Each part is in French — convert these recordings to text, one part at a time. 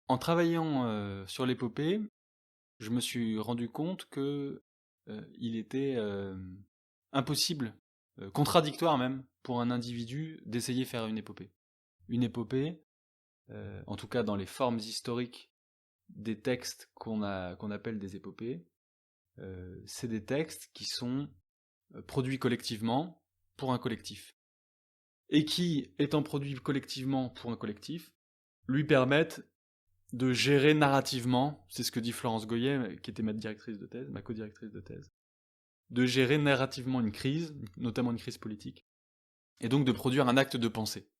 En travaillant sur l'épopée, je me suis rendu compte que il était impossible, contradictoire même, pour un individu d'essayer de faire une épopée. Une épopée, en tout cas dans les formes historiques des textes qu'on appelle des épopées, c'est des textes qui sont produits collectivement pour un collectif. Et qui, étant produits collectivement pour un collectif, lui permettent de gérer narrativement, c'est ce que dit Florence Goyet, qui était ma directrice de thèse, ma co-directrice de thèse, de gérer narrativement une crise, notamment une crise politique, et donc de produire un acte de pensée.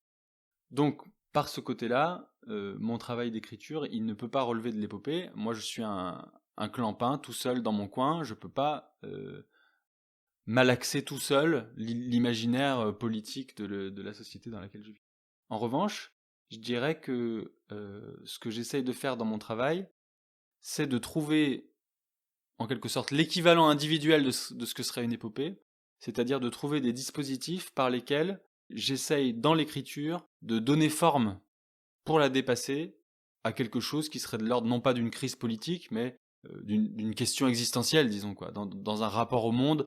Donc, par ce côté-là, mon travail d'écriture, il ne peut pas relever de l'épopée. Moi, je suis un clampin, tout seul dans mon coin, je peux pas malaxer tout seul l'imaginaire politique de la société dans laquelle je vis. En revanche, je dirais que ce que j'essaye de faire dans mon travail, c'est de trouver en quelque sorte l'équivalent individuel de ce que serait une épopée, c'est-à-dire de trouver des dispositifs par lesquels j'essaye dans l'écriture de donner forme pour la dépasser à quelque chose qui serait de l'ordre non pas d'une crise politique, mais d'une question existentielle, disons quoi, dans un rapport au monde,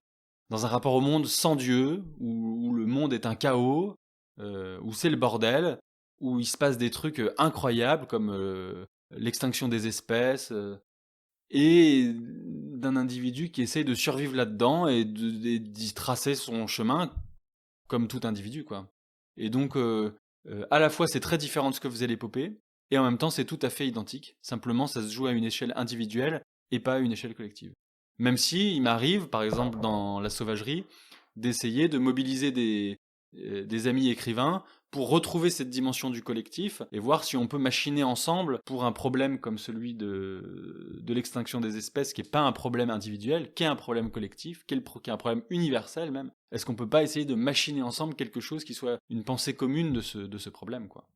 dans un rapport au monde sans Dieu, où le monde est un chaos, où c'est le bordel, où il se passe des trucs incroyables comme l'extinction des espèces, et d'un individu qui essaye de survivre là-dedans et d'y tracer son chemin comme tout individu, quoi. Et donc, à la fois, c'est très différent de ce que faisait l'épopée, et en même temps, c'est tout à fait identique. Simplement, ça se joue à une échelle individuelle et pas à une échelle collective. Même si il m'arrive, par exemple, dans La Sauvagerie, d'essayer de mobiliser des amis écrivains pour retrouver cette dimension du collectif et voir si on peut machiner ensemble pour un problème comme celui de l'extinction des espèces, qui n'est pas un problème individuel, qui est un problème collectif, qui est un problème universel même. Est-ce qu'on peut pas essayer de machiner ensemble quelque chose qui soit une pensée commune de ce problème, quoi.